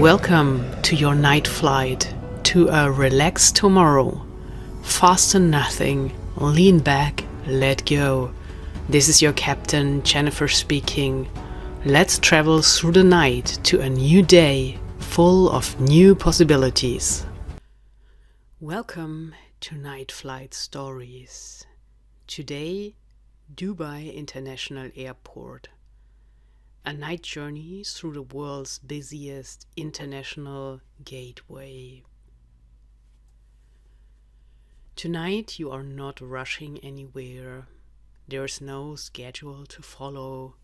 Welcome to your night flight to a relaxed tomorrow. Fasten nothing, lean back, let go. This is your captain, Jennifer speaking. Let's travel through the night to a new day full of new possibilities. Welcome to Night Flight Stories. Today, Dubai International Airport. A night journey through the world's busiest international gateway. Tonight you are not rushing anywhere. There is no schedule to follow,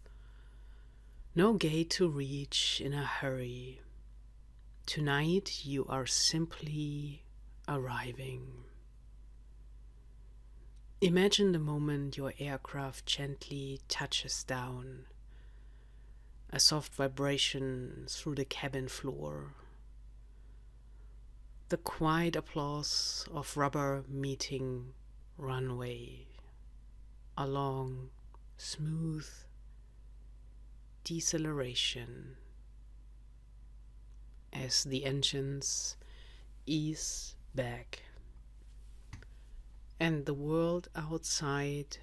no gate to reach in a hurry. Tonight you are simply arriving. Imagine the moment your aircraft gently touches down. A soft vibration through the cabin floor. The quiet applause of rubber meeting runway. A long, smooth deceleration as the engines ease back and the world outside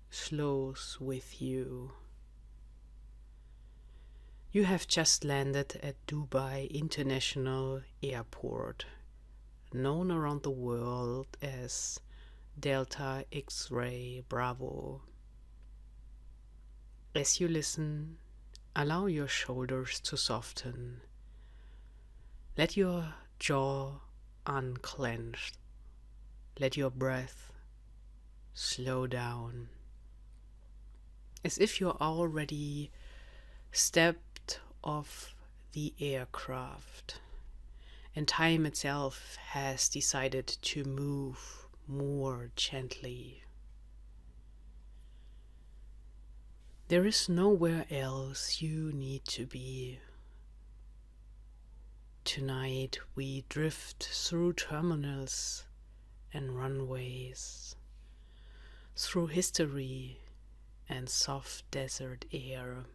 slows with you. You have just landed at Dubai International Airport, known around the world as Delta X-Ray Bravo. As you listen, allow your shoulders to soften. Let your jaw unclench. Let your breath slow down. As if you're already stepped off the aircraft and time itself has decided to move more gently. There is nowhere else you need to be. Tonight we drift through terminals and runways, through history and soft desert air,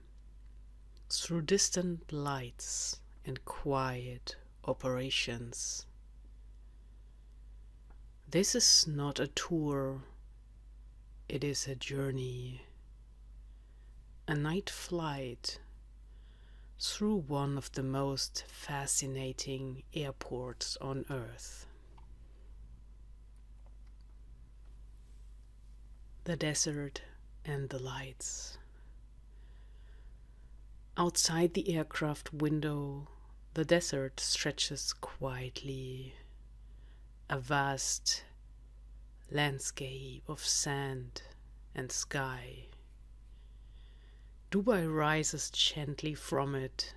through distant lights and quiet operations. This is not a tour, it is a journey, a night flight through one of the most fascinating airports on Earth. The desert and the lights. Outside the aircraft window, the desert stretches quietly, a vast landscape of sand and sky. Dubai rises gently from it,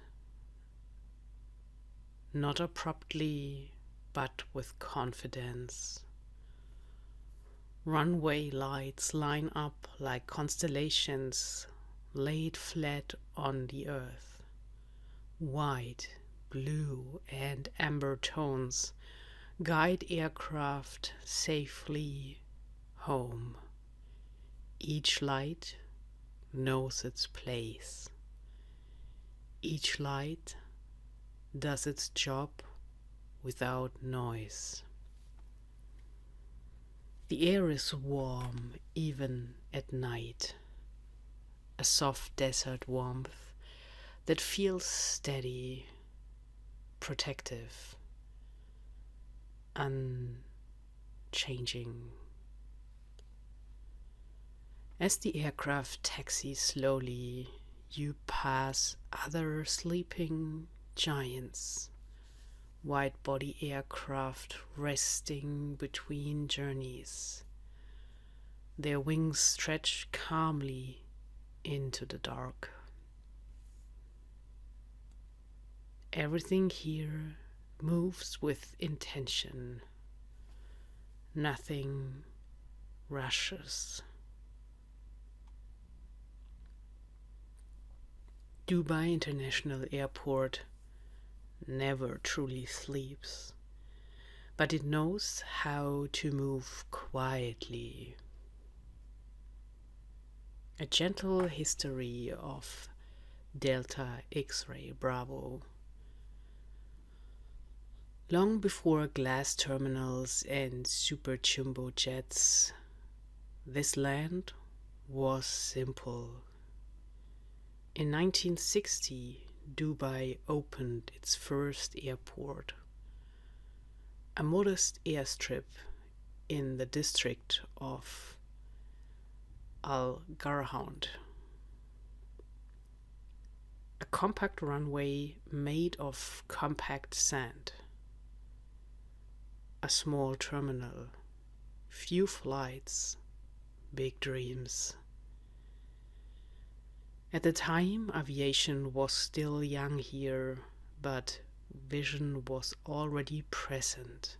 not abruptly, but with confidence. Runway lights line up like constellations laid flat on the earth. White, blue, and amber tones guide aircraft safely home. Each light knows its place. Each light does its job without noise. The air is warm even at night. A soft desert warmth that feels steady, protective, unchanging. As the aircraft taxis slowly, you pass other sleeping giants, wide-body aircraft resting between journeys. Their wings stretch calmly into the dark. Everything here moves with intention. Nothing rushes. Dubai International Airport never truly sleeps, but it knows how to move quietly. A gentle history of Delta X-Ray Bravo. Long before glass terminals and super jumbo jets, this land was simple. In 1960, Dubai opened its first airport, a modest airstrip in the district of Al Garhound. A compact runway made of compact sand. A small terminal, few flights, big dreams. At the time, aviation was still young here, but vision was already present.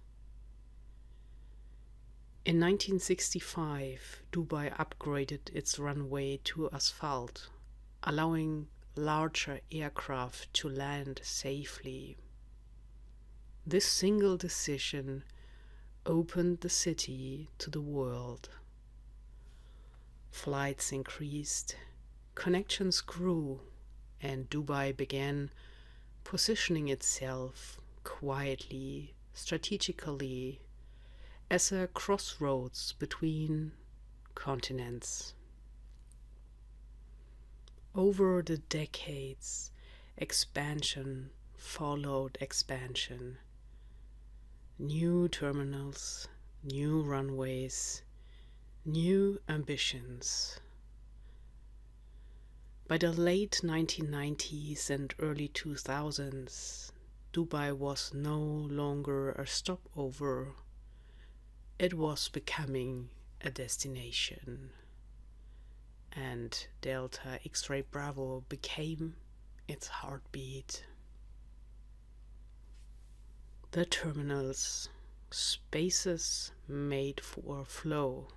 In 1965, Dubai upgraded its runway to asphalt, allowing larger aircraft to land safely. This single decision opened the city to the world. Flights increased, connections grew, and Dubai began positioning itself quietly, strategically, as a crossroads between continents. Over the decades, expansion followed expansion. New terminals, new runways, new ambitions. By the late 1990s and early 2000s, Dubai was no longer a stopover. It was becoming a destination. And Delta X-Ray Bravo became its heartbeat. The terminals, spaces made for flow.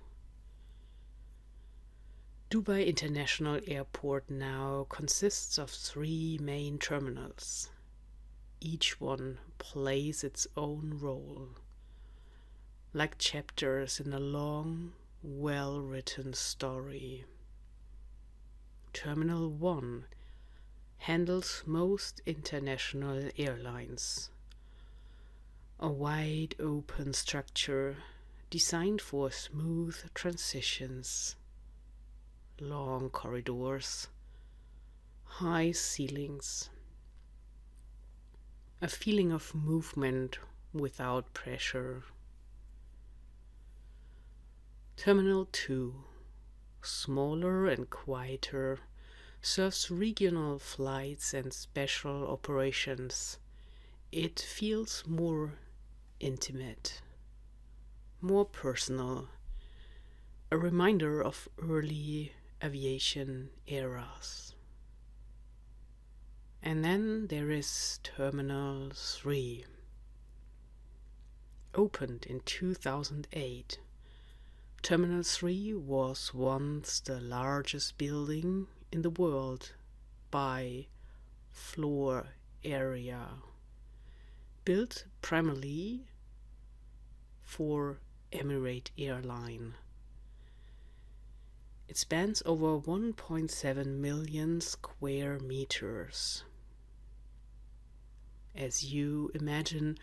Dubai International Airport now consists of 3 main terminals. Each one plays its own role, like chapters in a long, well-written story. Terminal 1 handles most international airlines. A wide open structure designed for smooth transitions, long corridors, high ceilings, a feeling of movement without pressure. Terminal 2, smaller and quieter, serves regional flights and special operations. It feels more intimate, more personal, a reminder of early aviation eras. And then there is Terminal 3. Opened in 2008, Terminal 3 was once the largest building in the world by floor area, built primarily for Emirates Airline. It spans over 1.7 million square meters. As you imagine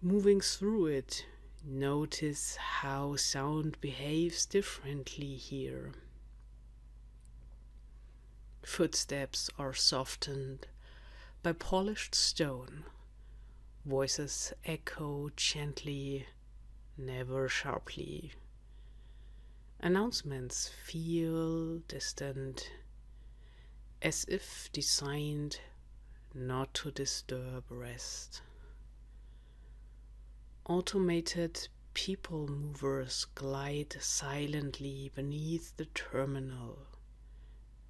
moving through it, notice how sound behaves differently here. Footsteps are softened by polished stone. Voices echo gently, never sharply. Announcements feel distant, as if designed not to disturb rest. Automated people movers glide silently beneath the terminal.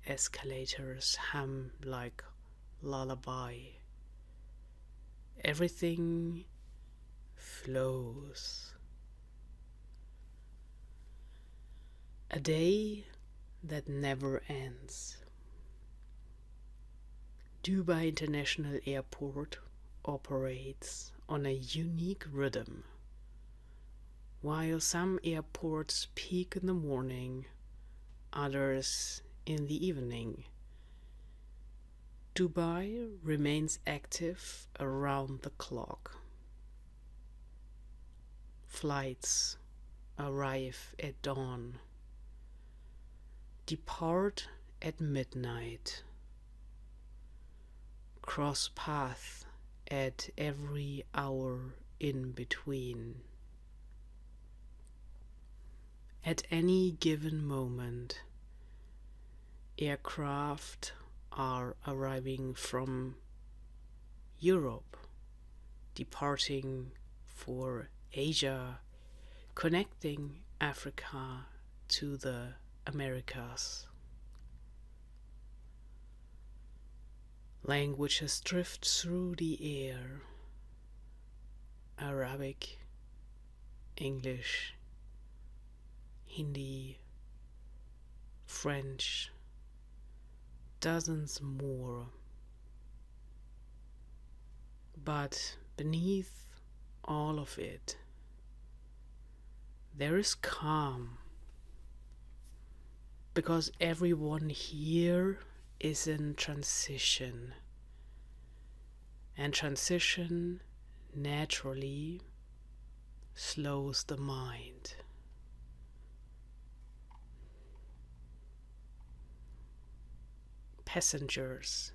Escalators hum like lullaby. Everything flows. A day that never ends. Dubai International Airport operates on a unique rhythm. While some airports peak in the morning, others in the evening, Dubai remains active around the clock. flights arrive at dawn, depart at midnight, cross paths at every hour in between. At any given moment, aircraft are arriving from Europe, departing for Asia, connecting Africa to the Americas. Languages drift through the air: Arabic, English, Hindi, French, dozens more. But beneath all of it, there is calm, because everyone here is in transition, and transition naturally slows the mind. Passengers,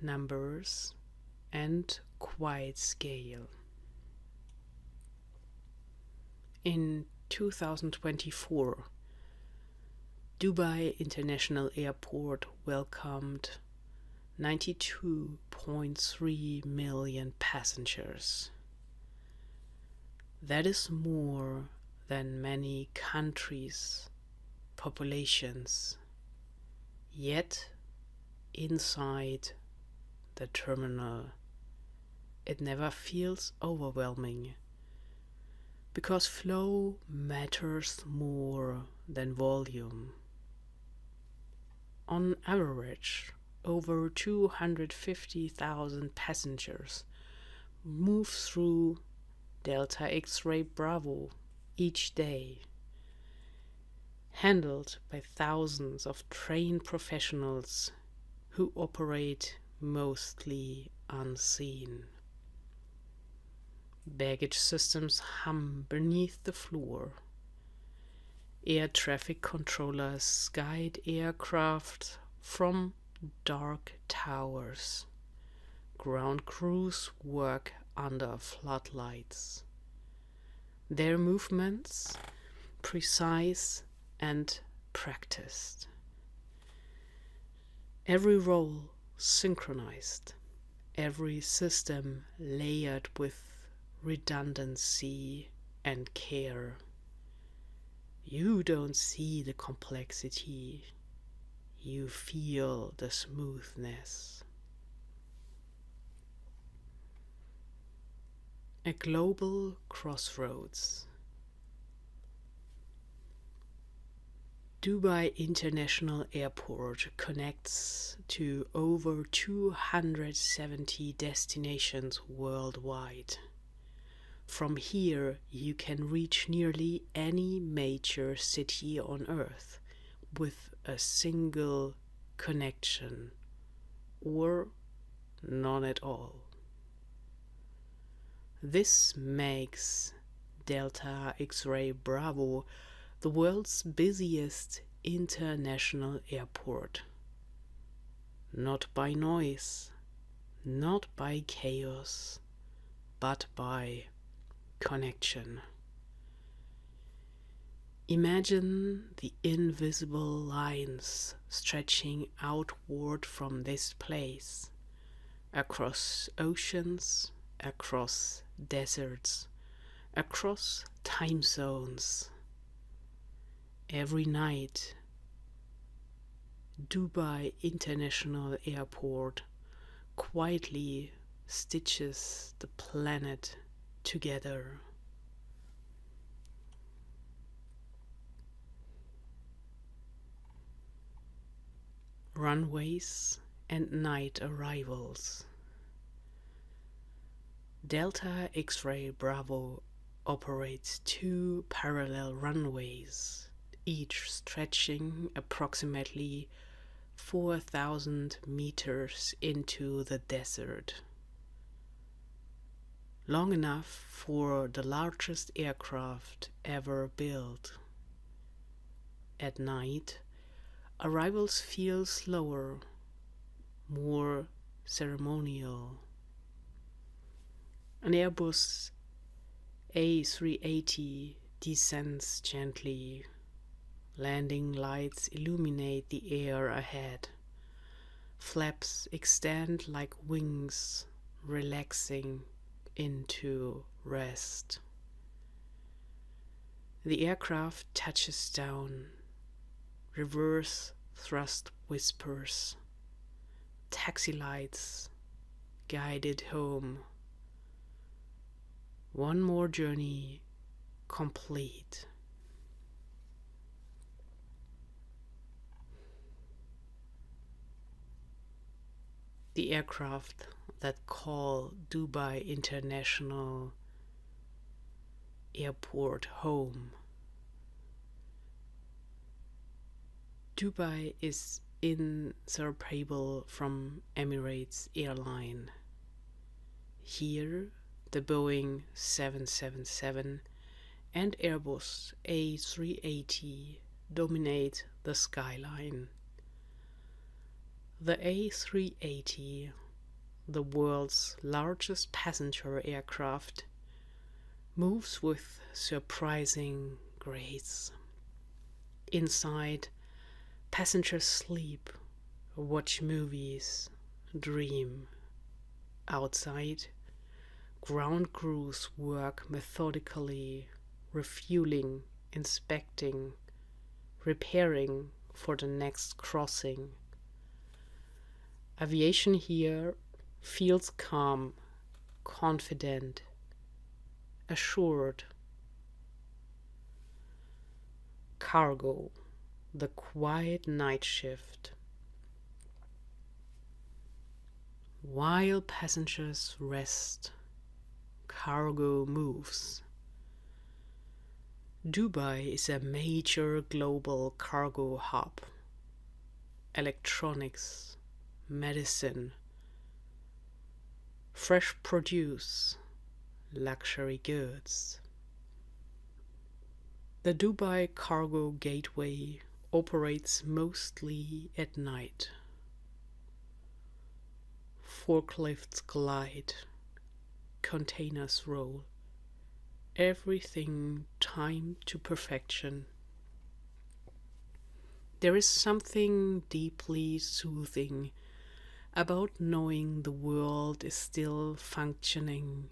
numbers, and quiet scale. In 2024, Dubai International Airport welcomed 92.3 million passengers. That is more than many countries' populations. Yet, inside the terminal, it never feels overwhelming, because flow matters more than volume. On average, over 250,000 passengers move through Delta X-Ray Bravo each day, handled by thousands of trained professionals who operate mostly unseen. Baggage systems hum beneath the floor. Air traffic controllers guide aircraft from dark towers. Ground crews work under floodlights. Their movements precise and practiced. Every role synchronized. Every system layered with redundancy and care. You don't see the complexity, you feel the smoothness. A global crossroads. Dubai International Airport connects to over 270 destinations worldwide. From here, you can reach nearly any major city on Earth with a single connection, or none at all. This makes Delta X-Ray Bravo the world's busiest international airport. Not by noise, not by chaos, but by connection. Imagine the invisible lines stretching outward from this place, across oceans, across deserts, across time zones. Every night, Dubai International Airport quietly stitches the planet together. Runways and night arrivals. Delta X-Ray Bravo operates 2 parallel runways, each stretching approximately 4,000 meters into the desert. long enough for the largest aircraft ever built. At night, arrivals feel slower, more ceremonial. An Airbus A380 descends gently. Landing lights illuminate the air ahead. Flaps extend like wings, relaxing into rest. The aircraft touches down. Reverse thrust whispers. Taxi lights guided home. One more journey complete. The aircraft that call Dubai International Airport home. Dubai is inseparable from Emirates airline. Here, the Boeing 777 and Airbus A380 dominate the skyline. The A380, the world's largest passenger aircraft, moves with surprising grace. Inside, passengers sleep, watch movies, dream. Outside, ground crews work methodically, refueling, inspecting, repairing for the next crossing. Aviation here feels calm, confident, assured. Cargo, the quiet night shift. While passengers rest, cargo moves. Dubai is a major global cargo hub. Electronics, medicine, fresh produce, luxury goods. The Dubai Cargo Gateway operates mostly at night. Forklifts glide, containers roll, everything timed to perfection. There is something deeply soothing about knowing the world is still functioning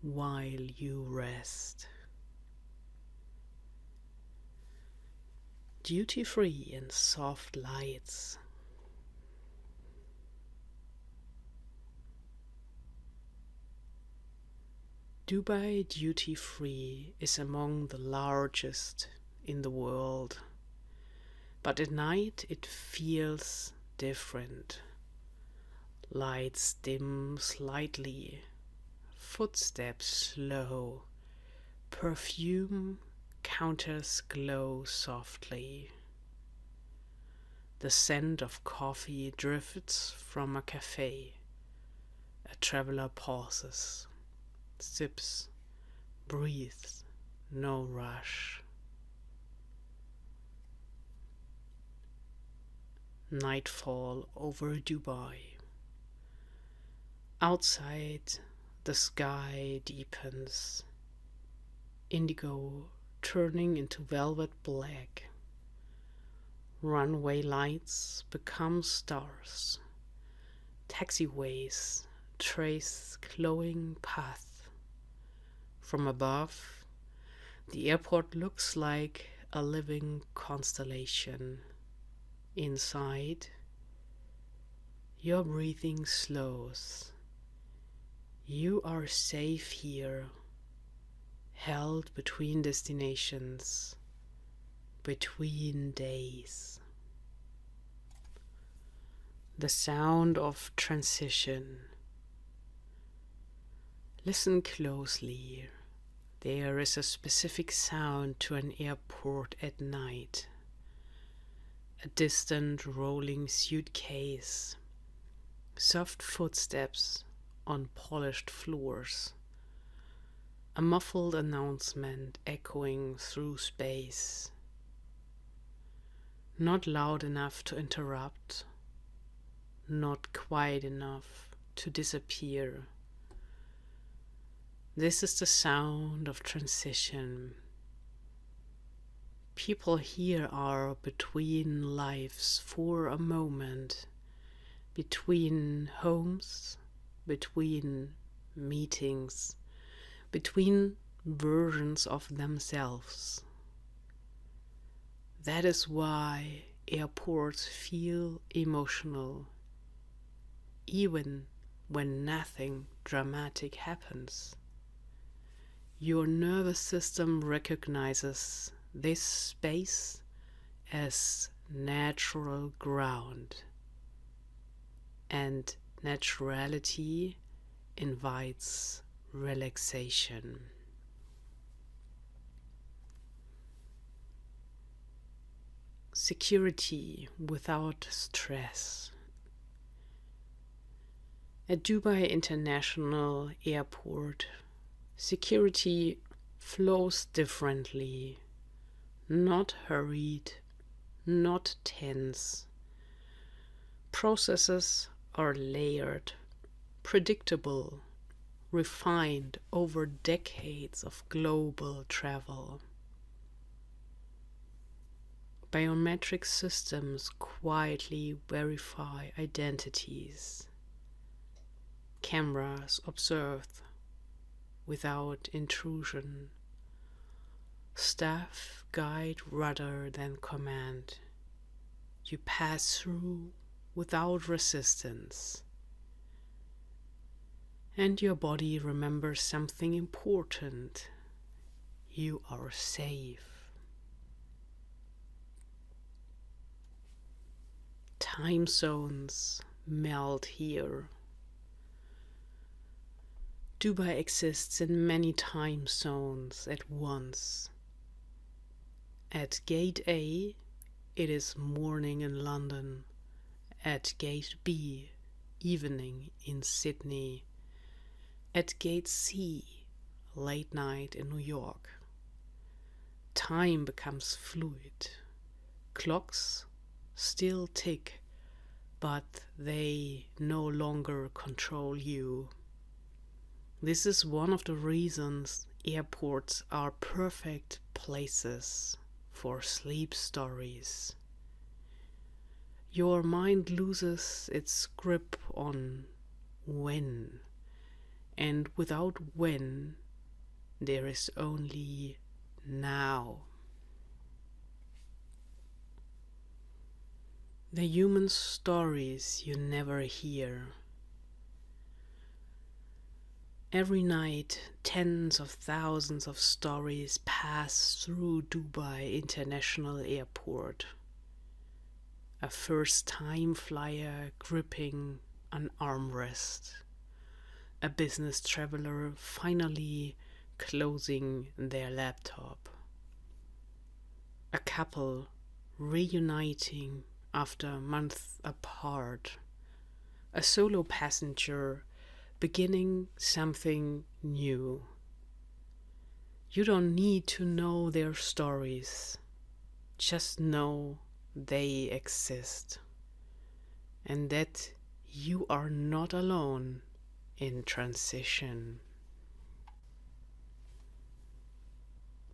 while you rest. Duty-free and soft lights. Dubai duty-free is among the largest in the world, but at night it feels different. Lights dim slightly, footsteps slow, perfume counters glow softly. The scent of coffee drifts from a cafe. A traveler pauses, sips, breathes, no rush. Nightfall over Dubai. Outside, the sky deepens, indigo turning into velvet black. Runway lights become stars. Taxiways trace glowing paths. From above, the airport looks like a living constellation. Inside, your breathing slows. You are safe here, held between destinations, between days. The sound of transition. Listen closely. There is a specific sound to an airport at night. A distant rolling suitcase. Soft footsteps on polished floors. A muffled announcement echoing through space. Not loud enough to interrupt, not quiet enough to disappear. This is the sound of transition. People here are between lives for a moment, between homes, between meetings, between versions of themselves. That is why airports feel emotional, even when nothing dramatic happens. Your nervous system recognizes this space as natural ground, and naturality invites relaxation. Security without stress. At Dubai International Airport, security flows differently, not hurried, not tense. Processes are layered, predictable, refined over decades of global travel. Biometric systems quietly verify identities. Cameras observe without intrusion. Staff guide rather than command. You pass through without resistance. And your body remembers something important. You are safe. Time zones melt here. Dubai exists in many time zones at once. At Gate A, it is morning in London. At Gate B, evening in Sydney. At Gate C, late night in New York. Time becomes fluid. Clocks still tick, but they no longer control you. This is one of the reasons airports are perfect places for sleep stories. Your mind loses its grip on when, and without when, there is only now. The human stories you never hear. Every night, tens of thousands of stories pass through Dubai International Airport. A first-time flyer gripping an armrest. A business traveler finally closing their laptop. A couple reuniting after months apart. A solo passenger beginning something new. You don't need to know their stories. Just know they exist. And that you are not alone in transition.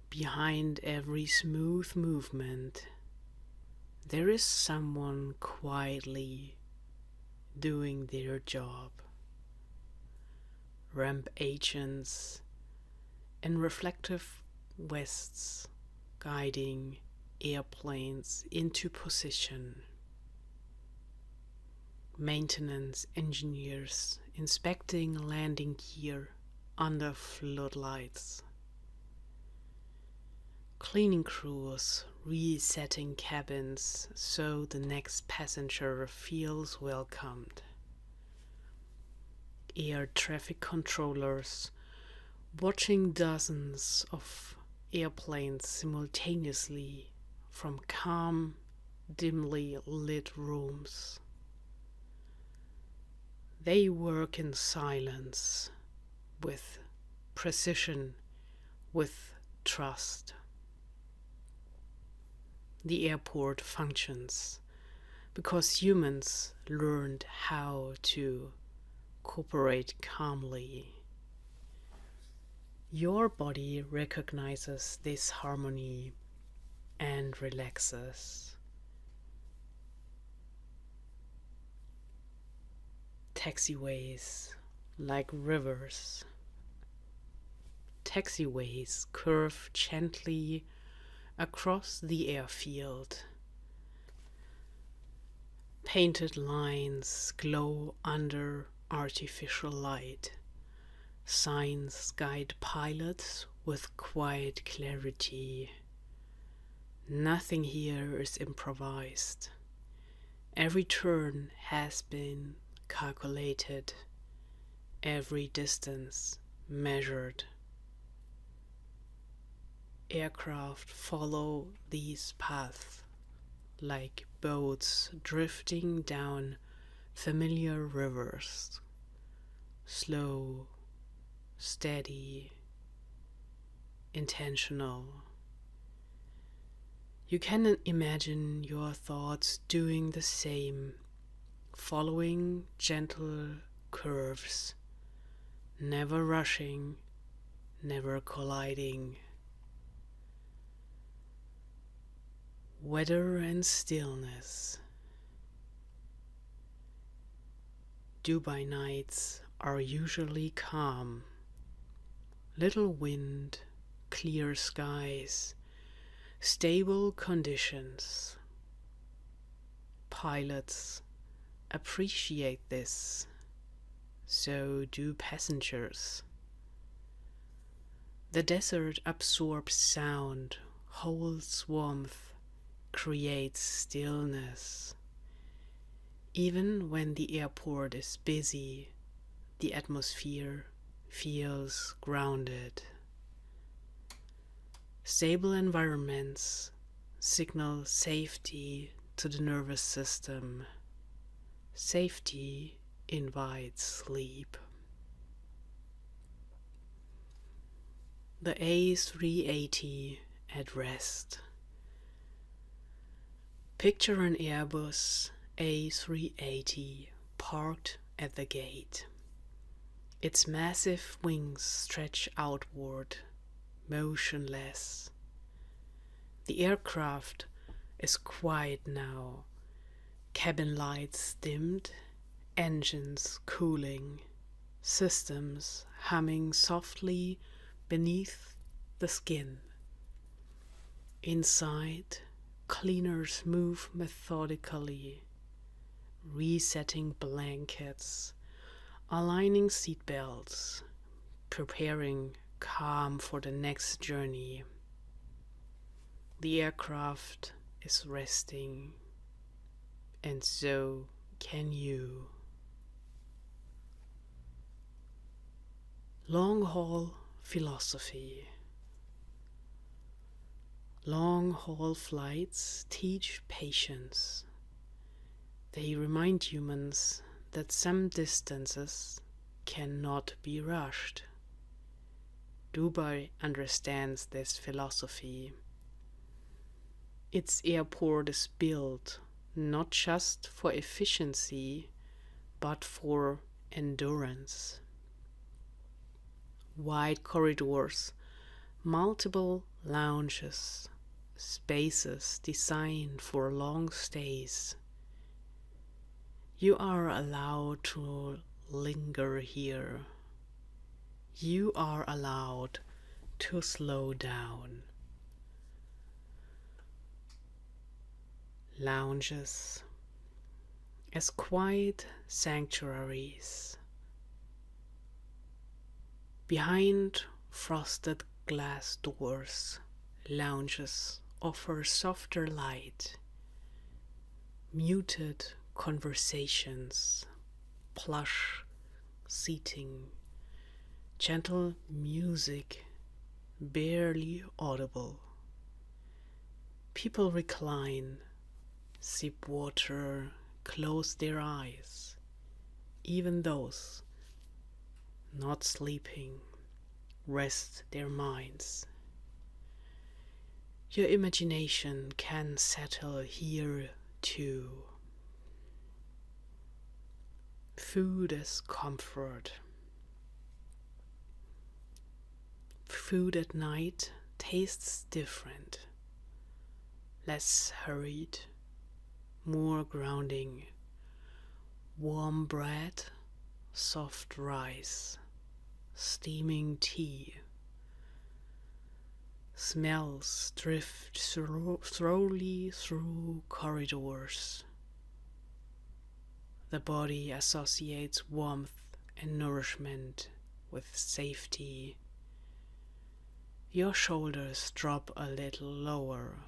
Behind every smooth movement, there is someone quietly doing their job. Ramp agents in reflective vests guiding airplanes into position. Maintenance engineers inspecting landing gear under floodlights. Cleaning crews resetting cabins so the next passenger feels welcomed. Air traffic controllers watching dozens of airplanes simultaneously from calm, dimly lit rooms. They work in silence, with precision with trust. The airport functions because humans learned how to cooperate calmly. Your body recognizes this harmony and relaxes. Taxiways, like rivers. Taxiways curve gently across the airfield. Painted lines glow under artificial light. Signs guide pilots with quiet clarity. Nothing here is improvised. Every turn has been calculated, every distance measured. Aircraft follow these paths like boats drifting down familiar rivers, slow, steady, intentional. You can imagine your thoughts doing the same, following gentle curves, never rushing, never colliding. Weather and stillness. Dubai nights are usually calm. Little wind, clear skies, stable conditions. Pilots appreciate this, so do passengers. The desert absorbs sound, holds warmth, creates stillness. Even when the airport is busy, the atmosphere feels grounded. Stable environments signal safety to the nervous system. Safety invites sleep. The A380 at rest. Picture an Airbus A380 parked at the gate. Its massive wings stretch outward, motionless. The aircraft is quiet now, cabin lights dimmed, engines cooling, systems humming softly beneath the skin. Inside, cleaners move methodically, resetting blankets, aligning seatbelts, preparing calm for the next journey. The aircraft is resting, and so can you. Long-haul philosophy. Long-haul flights teach patience. They remind humans that some distances cannot be rushed. Dubai understands this philosophy. Its airport is built not just for efficiency, but for endurance. Wide corridors, multiple lounges, spaces designed for long stays. You are allowed to linger here. You are allowed to slow down. Lounges as quiet sanctuaries. Behind frosted glass doors, lounges offer softer light, muted conversations, plush seating, gentle music, barely audible. People recline, sip water, close their eyes, even those not sleeping. rest their minds. Your imagination can settle here too. Food is comfort. Food at night tastes different, less hurried, more grounding. Warm bread, soft rice, steaming tea. Smells drift slowly through corridors. The body associates warmth and nourishment with safety. Your shoulders drop a little lower.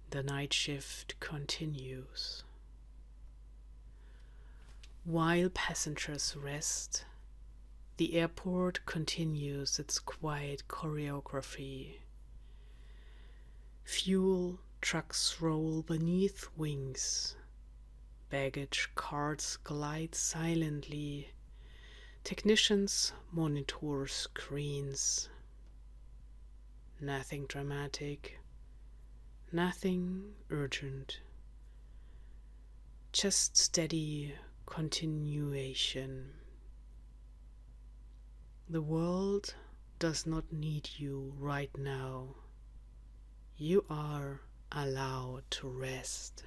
The night shift continues. While passengers rest, the airport continues its quiet choreography. Fuel trucks roll beneath wings. Baggage carts glide silently. Technicians monitor screens. Nothing dramatic, nothing urgent. Just steady continuation. The world does not need you right now. You are allowed to rest.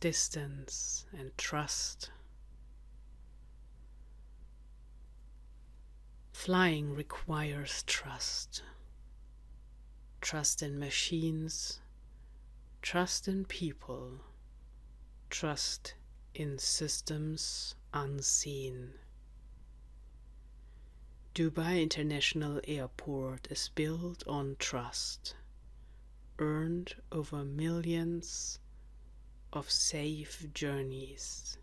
Distance and trust. Flying requires trust. Trust in machines, trust in people, trust in systems unseen. Dubai International Airport is built on trust, earned over millions of safe journeys.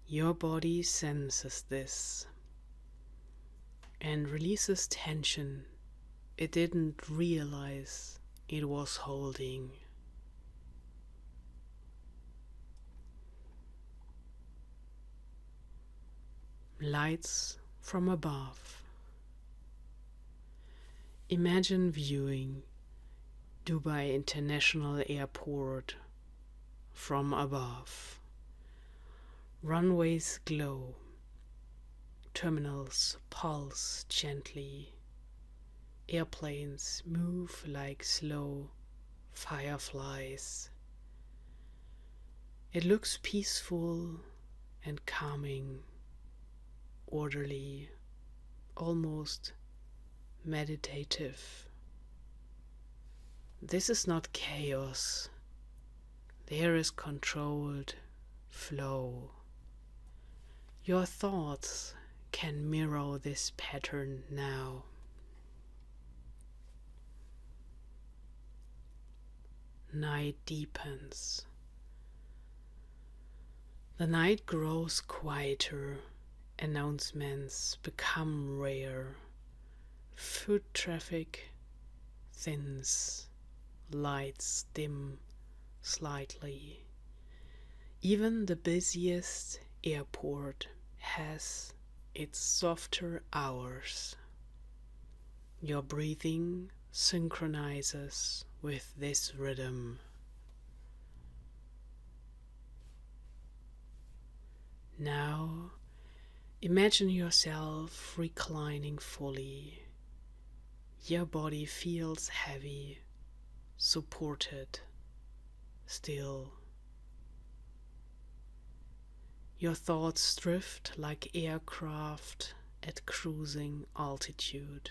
Your body senses this and releases tension it didn't realize it was holding. Lights from above. Imagine viewing Dubai International Airport from above. Runways glow. Terminals pulse gently. Airplanes move like slow fireflies. It looks peaceful and calming, orderly, almost meditative. This is not chaos. There is controlled flow. Your thoughts can mirror this pattern now. Night deepens. The night grows quieter. Announcements become rare. Foot traffic thins. Lights dim slightly. Even the busiest airport has its softer hours. Your breathing synchronizes with this rhythm. Now, imagine yourself reclining fully. Your body feels heavy, supported, still. Your thoughts drift like aircraft at cruising altitude.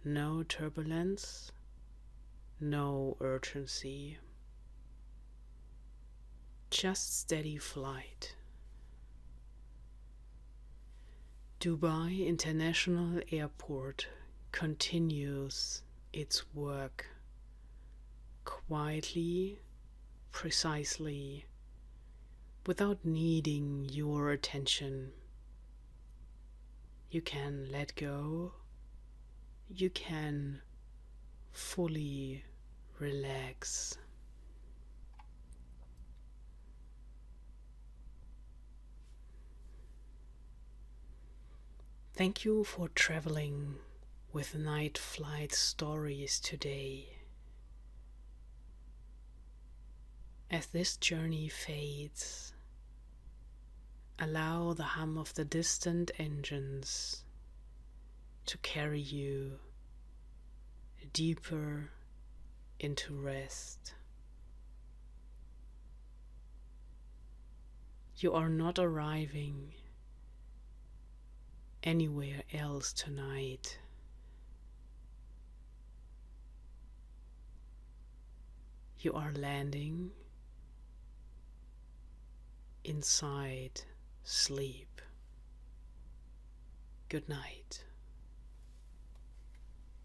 No turbulence, no urgency. Just steady flight. Dubai International Airport continues its work quietly, precisely, without needing your attention. You can let go. You can fully relax. Thank you for traveling with Night Flight Stories today. As this journey fades, allow the hum of the distant engines to carry you deeper into rest. You are not arriving anywhere else tonight. You are landing inside sleep. Good night.